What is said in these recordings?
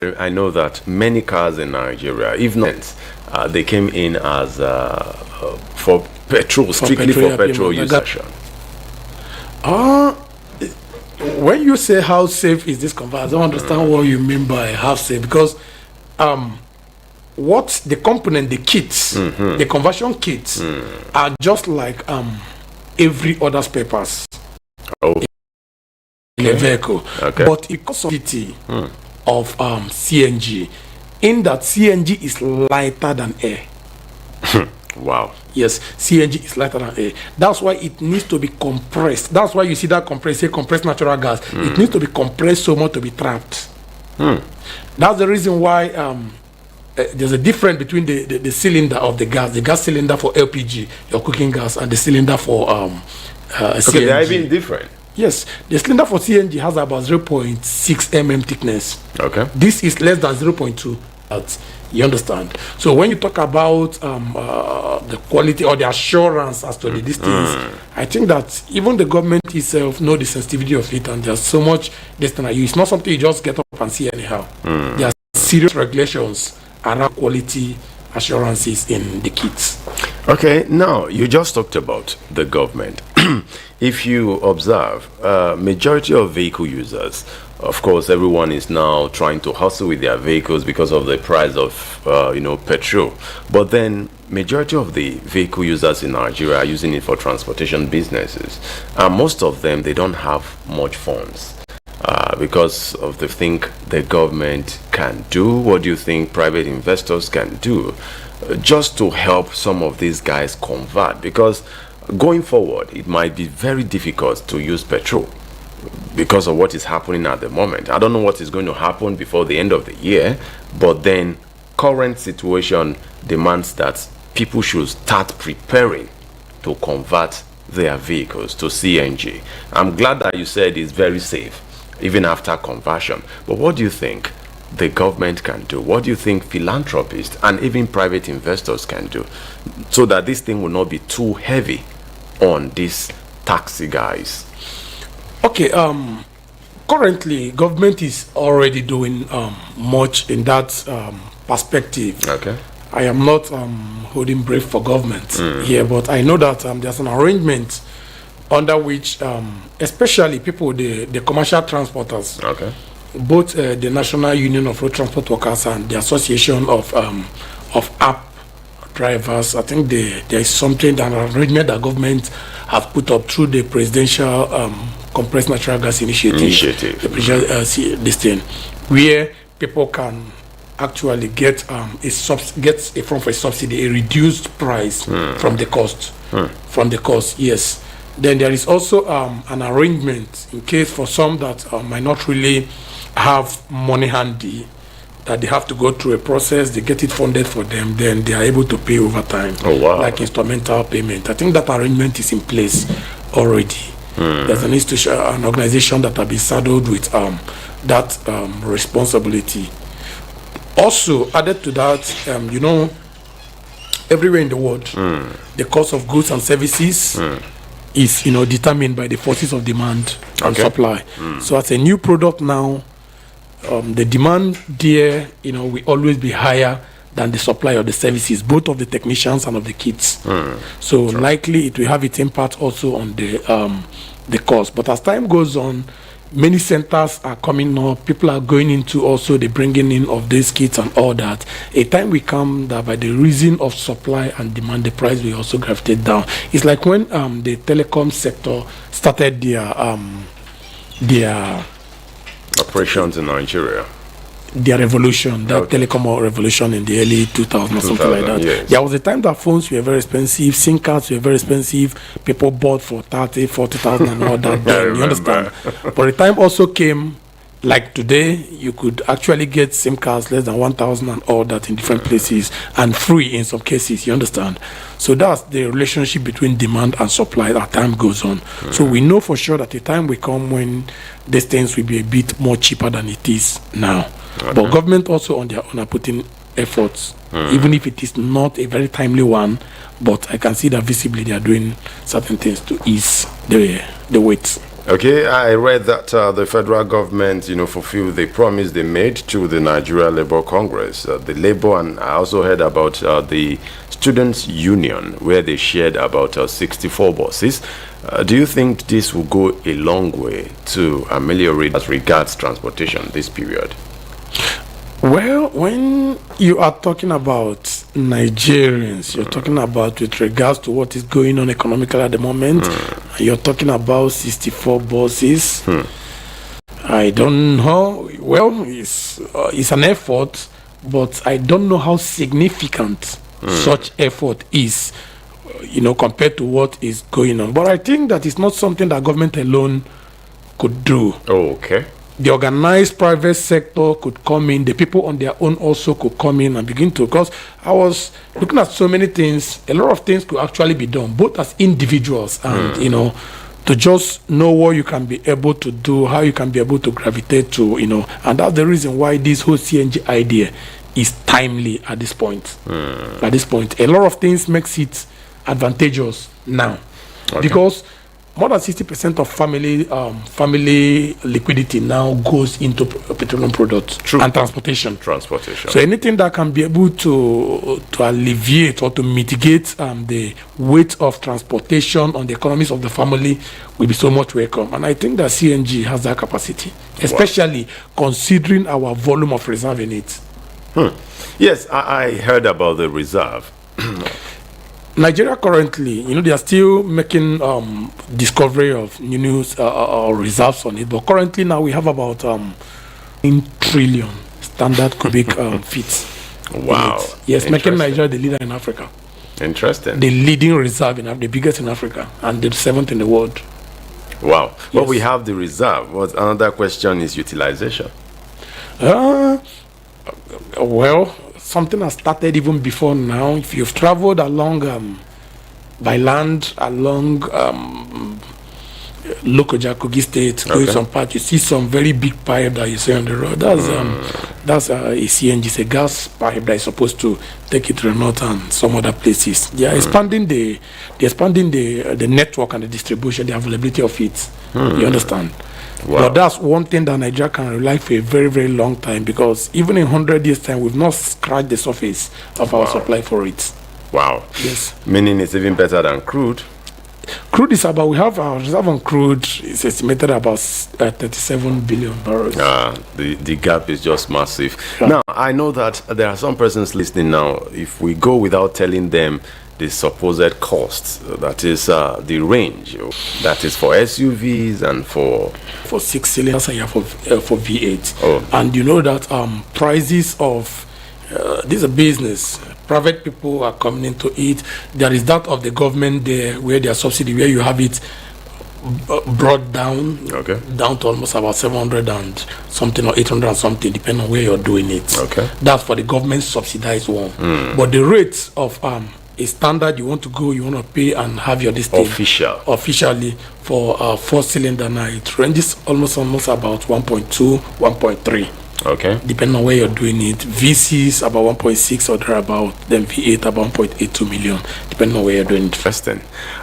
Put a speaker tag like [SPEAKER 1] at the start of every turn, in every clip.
[SPEAKER 1] I know that many cars in Nigeria, if not, they came in as for petrol, strictly for petrol usage.
[SPEAKER 2] When you say how safe is this converter, I don't understand what you mean by how safe, because what the component, the kits, the conversion kits are just like every other spare parts in a vehicle. But because of the of CNG, in that CNG is lighter than air.
[SPEAKER 1] Wow.
[SPEAKER 2] Yes, CNG is lighter than air. That's why it needs to be compressed. That's why you see that compressed natural gas. It needs to be compressed so much to be trapped. That's the reason why there's a difference between the cylinder of the gas cylinder for LPG, your cooking gas, and the cylinder for CNG.
[SPEAKER 1] They are even different.
[SPEAKER 2] Yes, the cylinder for CNG has about 0.6 mm thickness. This is less than 0.2. You understand? So when you talk about the quality or the assurance as to these things, I think that even the government itself know the sensitivity of it, and there's so much this thing. It's not something you just get up and see anyhow. There are serious regulations around quality assurances in the kits.
[SPEAKER 1] Okay, now you just talked about the government. If you observe, majority of vehicle users, of course, everyone is now trying to hustle with their vehicles because of the price of, petrol. But then, majority of the vehicle users in Nigeria are using it for transportation businesses, and most of them, they don't have much funds because of the thing the government can do. What do you think private investors can do just to help some of these guys convert? Because going forward, it might be very difficult to use petrol because of what is happening at the moment. I don't know what is going to happen before the end of the year, but then current situation demands that people should start preparing to convert their vehicles to CNG. I'm glad that you said it's very safe even after conversion. But what do you think the government can do? What do you think philanthropists and even private investors can do so that this thing will not be too heavy on these taxi guys?
[SPEAKER 2] Okay, currently government is already doing much in that perspective. I am not holding brief for government here, but I know that there's an arrangement under which especially people, the commercial transporters, both the National Union of Road Transport Workers and the Association of app drivers, I think there is something, an arrangement that government have put up through the presidential compressed natural gas initiative. This thing, where people can actually get a form of a subsidy, a reduced price from the cost. Yes. Then there is also an arrangement in case for some that might not really have money handy, that they have to go through a process, they get it funded for them, then they are able to pay over time, like instrumental payment. I think that arrangement is in place already. There's an institution, an organization that have been saddled with that responsibility. Also added to that, everywhere in the world, the cost of goods and services is determined by the forces of demand and supply. So as a new product now, the demand there will always be higher than the supply of the services, both of the technicians and of the kits. So likely it will have its impact also on the cost. But as time goes on, many centers are coming up, people are going into also the bringing in of these kits and all that. A time will come that by the reason of supply and demand, the price will also gravitate down. It's like when the telecom sector started their
[SPEAKER 1] operations in Nigeria.
[SPEAKER 2] Their revolution, that telecom revolution in the early 2000s or something like that.
[SPEAKER 1] Yes.
[SPEAKER 2] There was a time that phones were very expensive, SIM cards were very expensive, people bought for 30, 40,000 and all that. You understand? But the time also came, like today, you could actually get SIM cards less than 1,000 and all that in different places, and free in some cases, you understand? So that's the relationship between demand and supply as time goes on. So we know for sure that the time will come when these things will be a bit more cheaper than it is now. But government also on their own are putting efforts, even if it is not a very timely one, but I can see that visibly they are doing certain things to ease the weight.
[SPEAKER 1] Okay, I read that the federal government, fulfilled the promise they made to the Nigeria Labour Congress, the Labour, and I also heard about the Students' Union, where they shared about 64 buses. Do you think this will go a long way to ameliorate as regards transportation this period?
[SPEAKER 2] Well, when you are talking about Nigerians, you're talking about with regards to what is going on economically at the moment, you're talking about 64 buses. I don't know. Well, it's an effort, but I don't know how significant such effort is, compared to what is going on. But I think that it's not something that government alone could do.
[SPEAKER 1] Oh, okay.
[SPEAKER 2] The organized private sector could come in, the people on their own also could come in and begin to, because I was looking at so many things, a lot of things could actually be done, both as individuals and, to just know what you can be able to do, how you can be able to gravitate to, and that's the reason why this whole CNG idea is timely at this point. At this point, a lot of things makes it advantageous now, because more than 60% of family liquidity now goes into petroleum products and transportation. So anything that can be able to alleviate or to mitigate the weight of transportation on the economies of the family will be so much welcome. And I think that CNG has that capacity, especially considering our volume of reserve in it.
[SPEAKER 1] Yes, I heard about the reserve.
[SPEAKER 2] Nigeria currently, they are still making discovery of new reserves on it. But currently now we have about 9 trillion standard cubic feet.
[SPEAKER 1] Wow.
[SPEAKER 2] Yes, making Nigeria the leader in Africa.
[SPEAKER 1] Interesting.
[SPEAKER 2] The leading reserve, the biggest in Africa, and the 7th in the world.
[SPEAKER 1] Wow.
[SPEAKER 2] Yes.
[SPEAKER 1] Well, we have the reserve. But another question is utilization.
[SPEAKER 2] Well, something has started even before now. If you've traveled along by land along Lokoja, Kogi State, going some part, you see some very big pipe that you see on the road. That's a CNG, it's a gas pipe that is supposed to take it to the north and some other places. They are expanding the network and the distribution, the availability of it. You understand? Wow. But that's one thing that Nigeria can rely for a very, very long time, because even in 100 years' time, we've not scratched the surface of our supply for it.
[SPEAKER 1] Wow.
[SPEAKER 2] Yes.
[SPEAKER 1] Meaning it's even better than crude.
[SPEAKER 2] Crude is about, we have our reserve on crude, it's estimated about 37 billion barrels.
[SPEAKER 1] The gap is just massive. Yeah. Now, I know that there are some persons listening now. If we go without telling them the supposed cost, that is the range, that is for SUVs and for
[SPEAKER 2] 6 cylinders and for V8. And you know that prices of this is a business. Private people are coming into it. There is that of the government there, where their subsidy, where you have it brought down down to almost about 700 and something or 800 and something, depending on where you're doing it. That's for the government subsidized one. But the rates of a standard, you want to pay and have your officially for 4-cylinder now, it ranges almost about 1.2, 1.3. Depending on where you're doing it. VC about 1.6 or thereabout, then V8 about 1.82 million, depending on where you're doing it.
[SPEAKER 1] Interesting.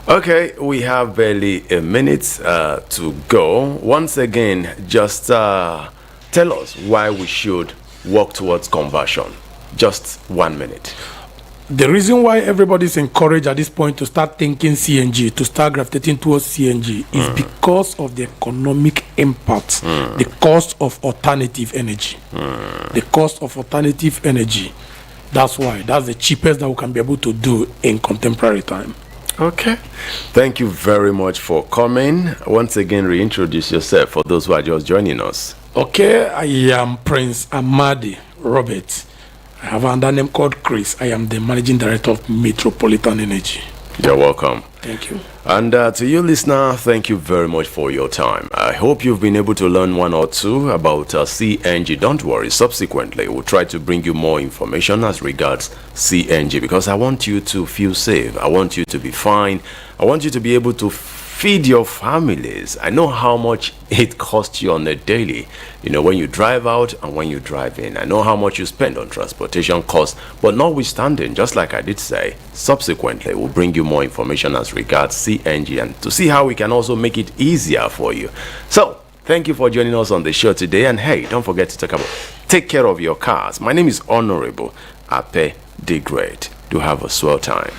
[SPEAKER 1] Okay, we have barely a minute to go. Once again, just tell us why we should work towards conversion. Just 1 minute.
[SPEAKER 2] The reason why everybody's encouraged at this point to start thinking CNG, to start gravitating towards CNG, is because of the economic impact, the cost of alternative energy. The cost of alternative energy. That's why. That's the cheapest that we can be able to do in contemporary time.
[SPEAKER 1] Okay. Thank you very much for coming. Once again, reintroduce yourself for those who are just joining us.
[SPEAKER 2] Okay, I am Prince Amadi Robert. I have another name called Chris. I am the Managing Director of Metropolitan Energy.
[SPEAKER 1] You're welcome.
[SPEAKER 2] Thank you.
[SPEAKER 1] And to you, listener, thank you very much for your time. I hope you've been able to learn one or two about CNG. Don't worry, subsequently, we'll try to bring you more information as regards CNG, because I want you to feel safe. I want you to be fine. I want you to be able to feed your families. I know how much it costs you on a daily, when you drive out and when you drive in. I know how much you spend on transportation costs, but notwithstanding, just like I did say, subsequently we'll bring you more information as regards CNG and to see how we can also make it easier for you. So thank you for joining us on the show today, and hey, don't forget to take care of your cars. My name is Honorable Ape the Great. Do have a swell time.